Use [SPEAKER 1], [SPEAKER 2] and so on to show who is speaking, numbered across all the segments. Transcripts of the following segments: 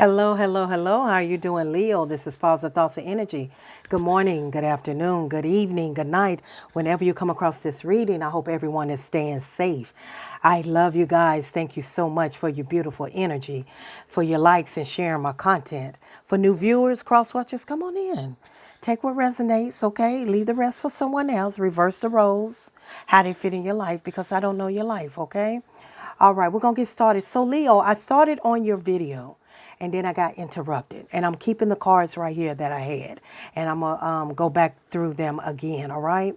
[SPEAKER 1] Hello, hello, hello. How are you doing, Leo? This is Positive Thoughts and Energy. Good morning, good afternoon, good evening, good night. Whenever you come across this reading, I hope everyone is staying safe. I love you guys. Thank you so much for your beautiful energy, for your likes and sharing my content. For new viewers, cross watchers, come on in. Take what resonates, okay? Leave the rest for someone else. Reverse the roles. How they fit in your life because I don't know your life, okay? All right, we're going to get started. So, Leo, I started on your video and then I got interrupted. And I'm keeping the cards right here that I had. And I'm going to go back through them again, all right?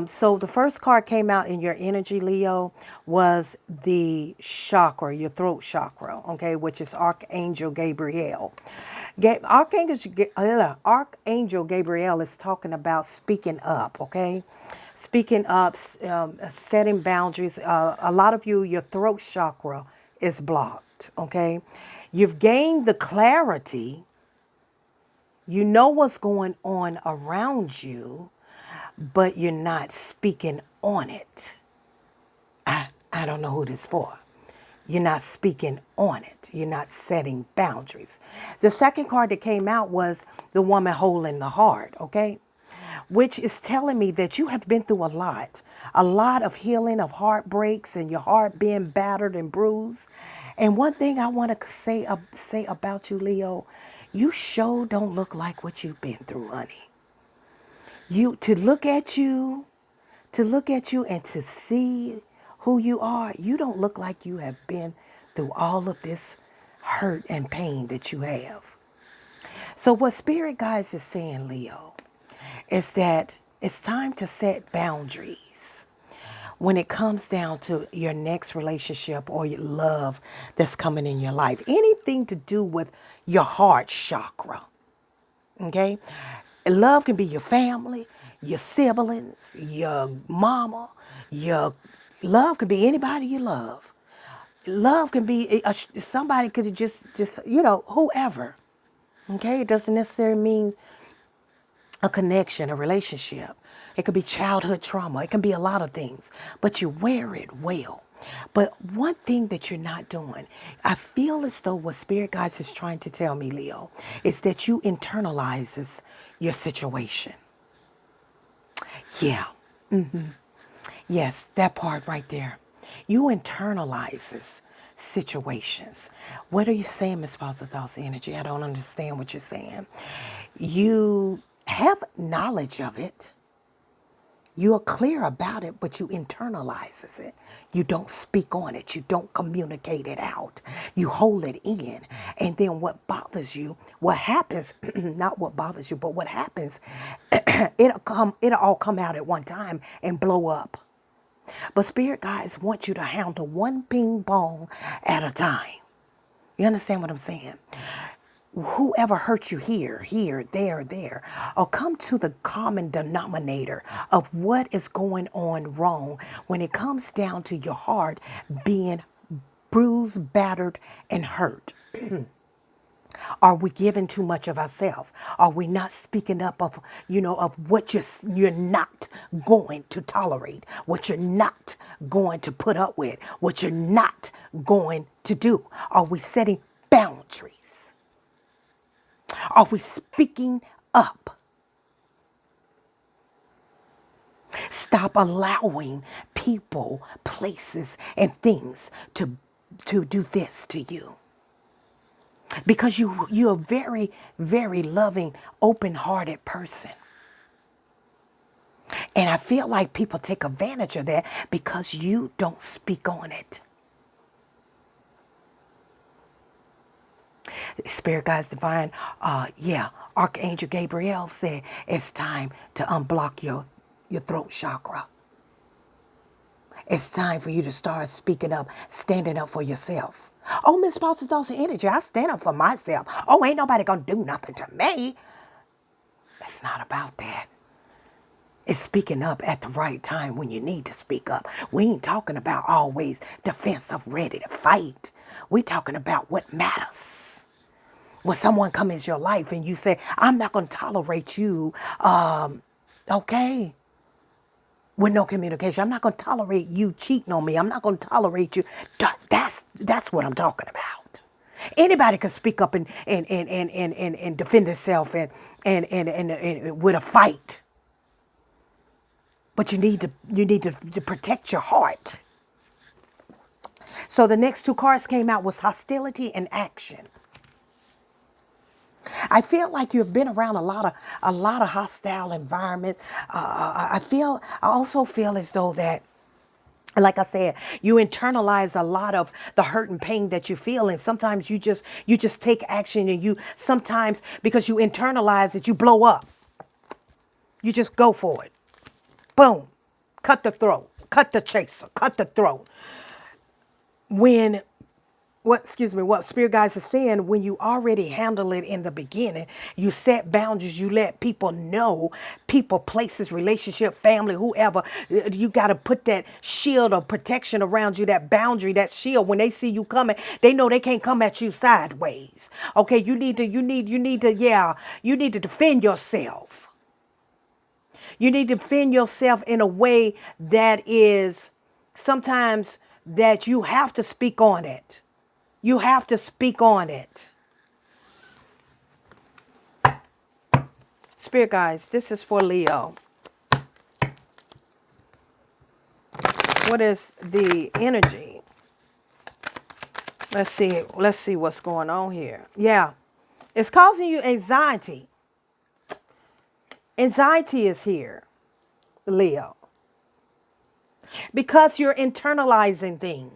[SPEAKER 1] So the first card came out in your energy, Leo, was the chakra, your throat chakra, okay, which is Archangel Gabriel. Archangel Gabriel is talking about speaking up, okay? Speaking up, setting boundaries. A lot of you, your throat chakra is blocked, okay? You've gained the clarity. You know what's going on around you, but you're not speaking on it. I don't know who this is for. You're not speaking on it. You're not setting boundaries. The second card that came out was the woman holding the heart, okay? Which is telling me that you have been through a lot of healing of heartbreaks and your heart being battered and bruised. And one thing I want to say about you, Leo, you sure don't look like what you've been through, honey. You to look at you and to see who you are, you don't look like you have been through all of this hurt and pain that you have. So what Spirit Guides is saying, Leo, is that it's time to set boundaries when it comes down to your next relationship or your love that's coming in your life. Anything to do with your heart chakra. Okay? Love can be your family, your siblings, your mama, your love can be anybody you love. Love can be somebody could just whoever. Okay? It doesn't necessarily mean a connection, a relationship. It could be childhood trauma. It can be a lot of things, but you wear it well. But one thing that you're not doing, I feel as though what Spirit Guides is trying to tell me, Leo, is that you internalizes your situation. Yeah. Yes, that part right there. You internalizes situations. What are you saying, Miss Positive Thoughts Energy? I don't understand what you're saying. You have knowledge of it. You are clear about it, but you internalizes it. You don't speak on it. You don't communicate it out. You hold it in. And then what bothers you, what happens, not what bothers you, but what happens, it'll all come out at one time and blow up. But Spirit Guides want you to handle one ping pong at a time. You understand what I'm saying? Whoever hurt you here, there, or come to the common denominator of what is going on wrong when it comes down to your heart being bruised, battered, and hurt. Are we giving too much of ourselves? Are we not speaking up of what you're not going to tolerate, what you're not going to put up with, what you're not going to do? Are we setting boundaries? Are we speaking up? Stop allowing people, places, and things to do this to you. Because you're a very, very loving, open-hearted person. And I feel like people take advantage of that because you don't speak on it. Spirit Guides Divine, Archangel Gabriel said it's time to unblock your throat chakra. It's time for you to start speaking up, standing up for yourself. Oh, Miss Positive Thoughts and Energy, I stand up for myself. Oh, ain't nobody gonna do nothing to me. It's not about that. It's speaking up at the right time when you need to speak up. We ain't talking about always defensive, ready to fight. We talking about what matters. When someone comes into your life and you say, I'm not going to tolerate you, okay, with no communication. I'm not going to tolerate you cheating on me. I'm not going to tolerate you. That's what I'm talking about. Anybody can speak up and defend themselves and with a fight. But you need to protect your heart. So the next two cards came out was hostility and action. I feel like you've been around a lot of hostile environments. I also feel as though that, like I said, you internalize a lot of the hurt and pain that you feel, and sometimes you just take action, and you sometimes because you internalize it, you blow up. You just go for it. Boom, cut the throat, cut the chaser, cut the throat. When what spirit guides are saying, when you already handle it in the beginning, you set boundaries, you let people know, people, places, relationship, family, whoever, you got to put that shield of protection around you, that boundary, that shield. When they see you coming, they know they can't come at you sideways. Okay, you need to defend yourself. You need to defend yourself in a way that is sometimes that you have to speak on it. You have to speak on it. Spirit guys, this is for Leo. What is the energy? Let's see what's going on here. Yeah. It's causing you anxiety. Anxiety is here, Leo. Because you're internalizing things.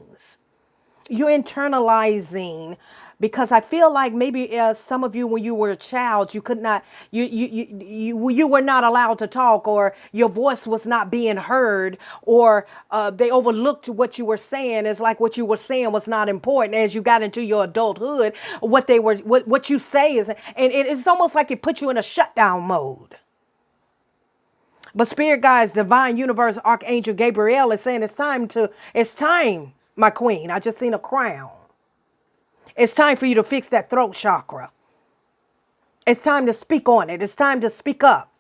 [SPEAKER 1] You're internalizing, because I feel like maybe some of you, when you were a child, you could not, you were not allowed to talk, or your voice was not being heard, or they overlooked what you were saying. It's like what you were saying was not important. As you got into your adulthood, what you say is, and it's almost like it put you in a shutdown mode. But spirit guides, divine universe, Archangel Gabriel is saying it's time, my queen. I just seen a crown. It's time for you to fix that throat chakra. It's time to speak on it. It's time to speak up.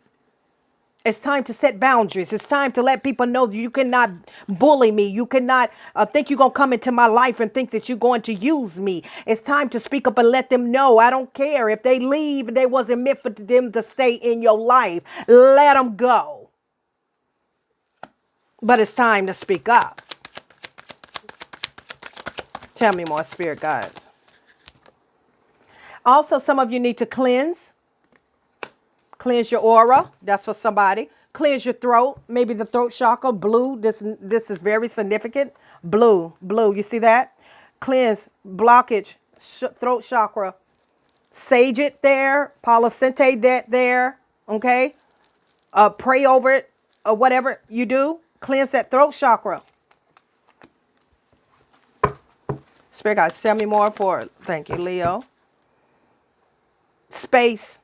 [SPEAKER 1] It's time to set boundaries. It's time to let people know that you cannot bully me. You cannot think you're going to come into my life and think that you're going to use me. It's time to speak up and let them know. I don't care if they leave and they wasn't meant for them to stay in your life. Let them go. But it's time to speak up. Tell me more, spirit guides. Also, some of you need to cleanse. Cleanse your aura. That's for somebody. Cleanse your throat. Maybe the throat chakra, blue. This is very significant. Blue. You see that? Cleanse, blockage, throat chakra. Sage it there. Palo Santo that there. Okay? Pray over it or whatever you do. Cleanse that throat chakra. Spirit guys, tell me more for it. Thank you, Leo. Space.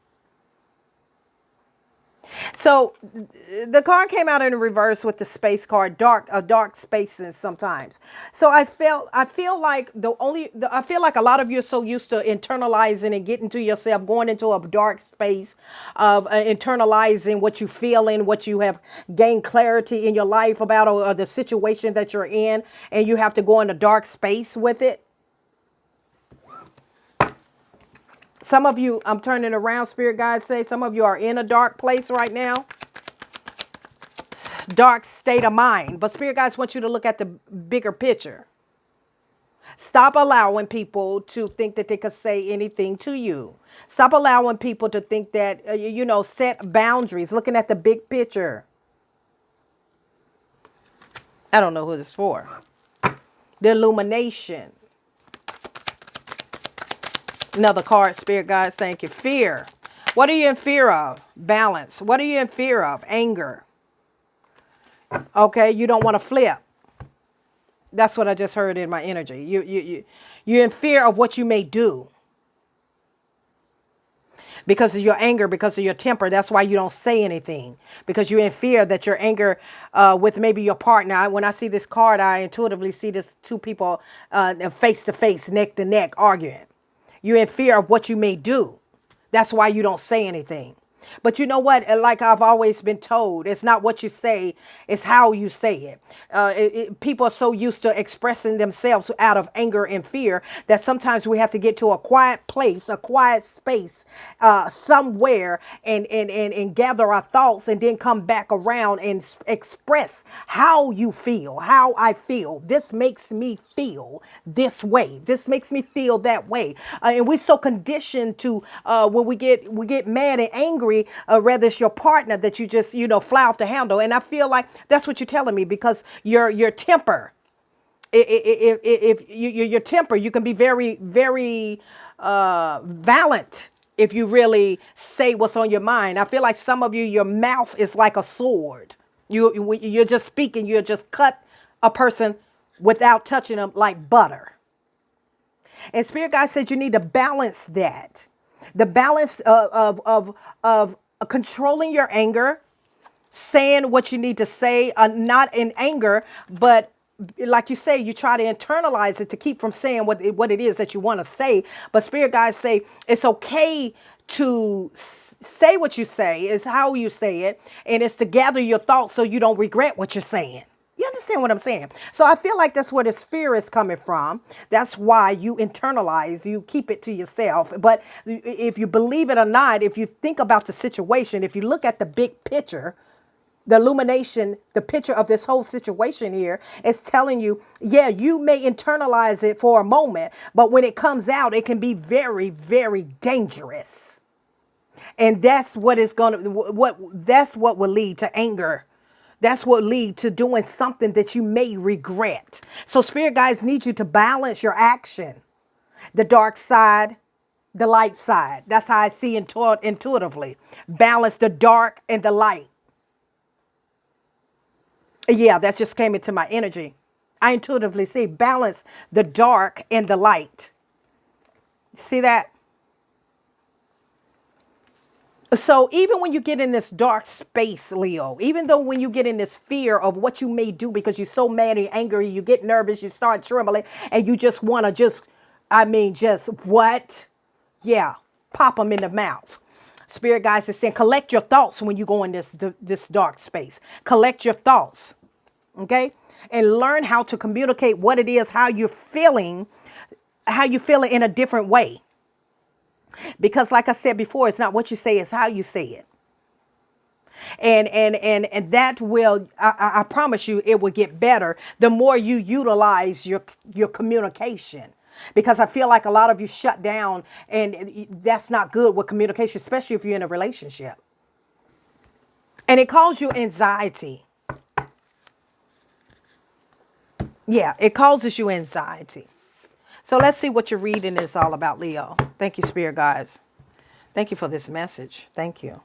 [SPEAKER 1] So the card came out in reverse with the space card, dark spaces sometimes. So I feel like I feel like a lot of you are so used to internalizing and getting to yourself, going into a dark space of internalizing what you feel and what you have gained clarity in your life about, or the situation that you're in, and you have to go in a dark space with it. Some of you, I'm turning around, spirit guides say, some of you are in a dark place right now. Dark state of mind. But spirit guides want you to look at the bigger picture. Stop allowing people to think that they could say anything to you. Stop allowing people to think that, set boundaries, looking at the big picture. I don't know who this is for. The illumination. Another card, spirit guides, thank you. Fear. What are you in fear of? Balance. What are you in fear of? Anger. Okay, you don't want to flip. That's what I just heard in my energy. You're in fear of what you may do. Because of your anger, because of your temper. That's why you don't say anything. Because you're in fear that your anger with maybe your partner. When I see this card, I intuitively see this two people face to face, neck to neck, arguing. You're in fear of what you may do. That's why you don't say anything. But you know what? Like I've always been told, it's not what you say, it's how you say it. People are so used to expressing themselves out of anger and fear that sometimes we have to get to a quiet place, a quiet space, somewhere, and gather our thoughts, and then come back around and express how you feel, how I feel. This makes me feel this way. This makes me feel that way. And we're so conditioned to when we get mad and angry, whether it's your partner that you just fly off the handle. And I feel like that's what you're telling me, because your temper, if your temper, you can be very, very violent if you really say what's on your mind. I feel like some of you, your mouth is like a sword. You're just speaking, you're just cut a person without touching them like butter. And Spirit God said you need to balance that. The balance of controlling your anger, saying what you need to say, not in anger, but like you say, you try to internalize it to keep from saying what it is that you want to say. But Spirit guides say it's okay to say what you say, is how you say it, and it's to gather your thoughts so you don't regret what you're saying. You understand what I'm saying? So I feel like that's where this fear is coming from. That's why you internalize, you keep it to yourself. But if you believe it or not, if you think about the situation, if you look at the big picture, the illumination, the picture of this whole situation here is telling you, yeah, you may internalize it for a moment, but when it comes out, it can be very, very dangerous. And that's what is going to, that's what will lead to anger. That's what lead to doing something that you may regret. So spirit guides need you to balance your action, the dark side, the light side. That's how I see intuitively. Balance the dark and the light. Yeah, that just came into my energy. I intuitively see balance the dark and the light. See that? So even when you get in this dark space, Leo, even though when you get in this fear of what you may do because you're so mad and angry, you get nervous, you start trembling, and you just want to just what? Yeah, pop them in the mouth. Spirit guides is saying, collect your thoughts when you go in this dark space. Collect your thoughts, okay? And learn how to communicate what it is, how you're feeling in a different way. Because like I said before, it's not what you say, it's how you say it. And that will, I promise you, it will get better the more you utilize your communication. Because I feel like a lot of you shut down, and that's not good with communication, especially if you're in a relationship. And it causes you anxiety. Yeah, it causes you anxiety. So let's see what your reading is all about, Leo. Thank you, Spirit guides. Thank you for this message. Thank you.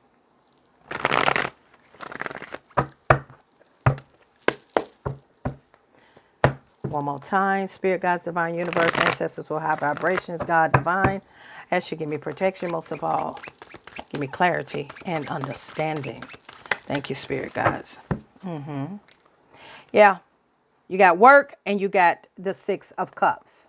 [SPEAKER 1] One more time. Spirit guides, divine universe, ancestors with high vibrations, God divine. Ask you give me protection, most of all. Give me clarity and understanding. Thank you, Spirit guides. Yeah. You got work and you got the 6 of Cups.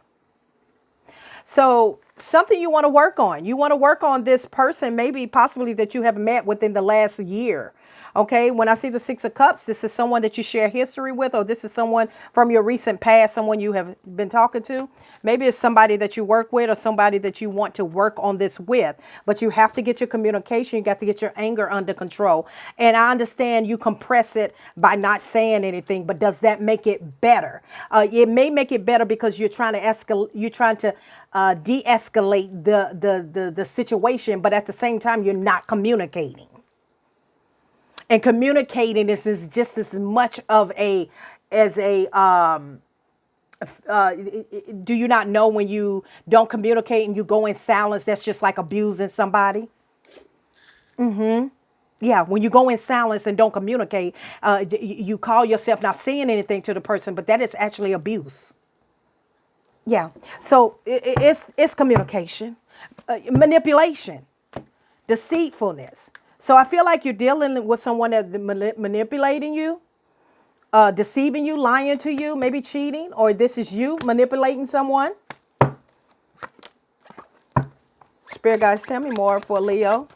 [SPEAKER 1] So something you want to work on. You want to work on this person, maybe possibly that you have met within the last year. Okay, when I see the 6 of Cups, this is someone that you share history with, or this is someone from your recent past, someone you have been talking to. Maybe it's somebody that you work with or somebody that you want to work on this with. But you have to get your communication. You got to get your anger under control. And I understand you compress it by not saying anything, but does that make it better? It may make it better because you're trying to escalate. You're trying to de-escalate the situation, but at the same time, you're not communicating. And communicating is just as much of do you not know when you don't communicate and you go in silence, that's just like abusing somebody? Yeah, when you go in silence and don't communicate, you call yourself not saying anything to the person, but that is actually abuse. Yeah, so it's communication, manipulation, deceitfulness. So I feel like you're dealing with someone that's manipulating you, deceiving you, lying to you, maybe cheating, or this is you manipulating someone. Spirit guides, tell me more for Leo.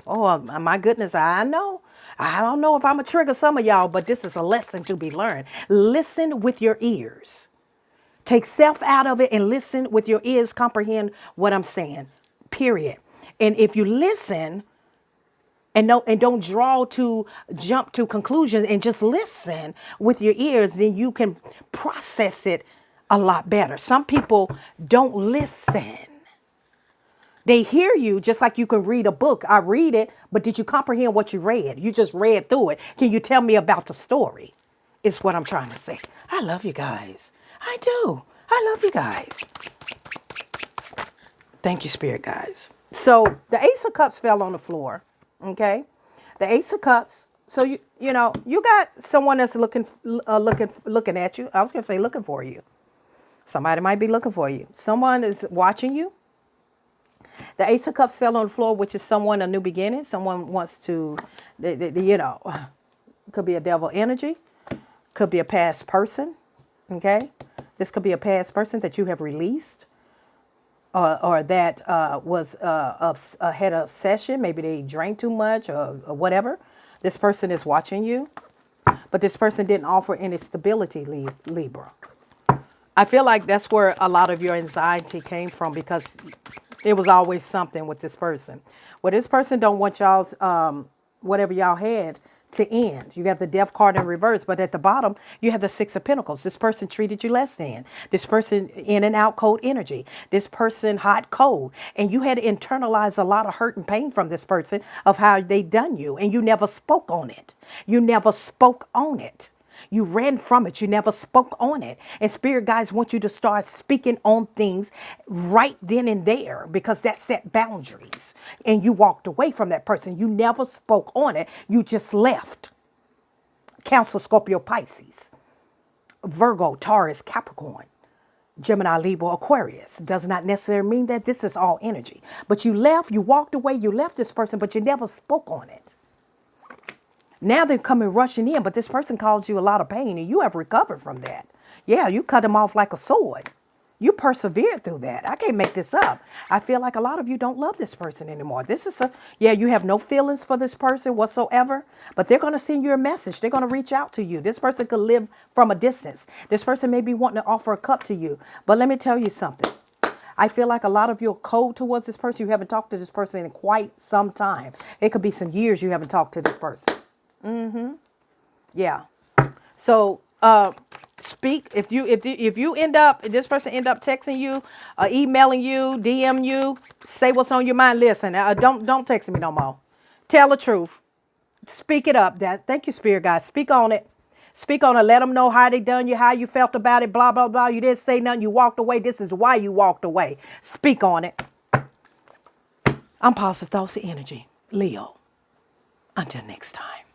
[SPEAKER 1] Oh, my goodness, I know. I don't know if I'm going to trigger some of y'all, but this is a lesson to be learned. Listen with your ears. Take self out of it and listen with your ears, comprehend what I'm saying, period. And if you listen and don't jump to conclusions and just listen with your ears, then you can process it a lot better. Some people don't listen. They hear you just like you can read a book. I read it, but did you comprehend what you read? You just read through it. Can you tell me about the story? Is what I'm trying to say. I love you guys. I do. I love you guys. Thank you, Spirit guys. So the Ace of Cups fell on the floor. Okay. The Ace of Cups. So you know, you got someone that's looking at you. I was going to say looking for you. Somebody might be looking for you. Someone is watching you. The Ace of Cups fell on the floor, which is someone, a new beginning. Someone wants to, you know, could be a devil energy. Could be a past person. Okay. This could be a past person that you have released. Or that was had an obsession. Maybe they drank too much or whatever. This person is watching you. But this person didn't offer any stability, Libra. I feel like that's where a lot of your anxiety came from, because it was always something with this person. Well, this person don't want y'all's whatever y'all had to end. You got the Death card in reverse, but at the bottom you have the Six of Pentacles. This person treated you less than. This person in and out cold energy. This person hot cold, and you had to internalize a lot of hurt and pain from this person of how they done you, and you never spoke on it. You never spoke on it. You ran from it. You never spoke on it. And spirit guides want you to start speaking on things right then and there, because that set boundaries. And you walked away from that person. You never spoke on it. You just left. Cancer, Scorpio, Pisces, Virgo, Taurus, Capricorn, Gemini, Libra, Aquarius. Does not necessarily mean that this is all energy. But you left, you walked away, you left this person, but you never spoke on it. Now they're coming rushing in, but this person caused you a lot of pain, and you have recovered from that. Yeah, you cut them off like a sword. You persevered through that. I can't make this up. I feel like a lot of you don't love this person anymore. Yeah, you have no feelings for this person whatsoever, but they're going to send you a message. They're going to reach out to you. This person could live from a distance. This person may be wanting to offer a cup to you. But let me tell you something. I feel like a lot of you are cold towards this person. You haven't talked to this person in quite some time. It could be some years you haven't talked to this person. Yeah. So speak. If you end up, if this person end up texting you, emailing you, DM you, say what's on your mind. Listen, don't text me no more. Tell the truth. Speak it up. Thank you, Spirit guys. Speak on it. Speak on it. Let them know how they done you, how you felt about it. Blah blah blah. You didn't say nothing. You walked away. This is why you walked away. Speak on it. I'm Positive Thoughts of Energy, Leo. Until next time.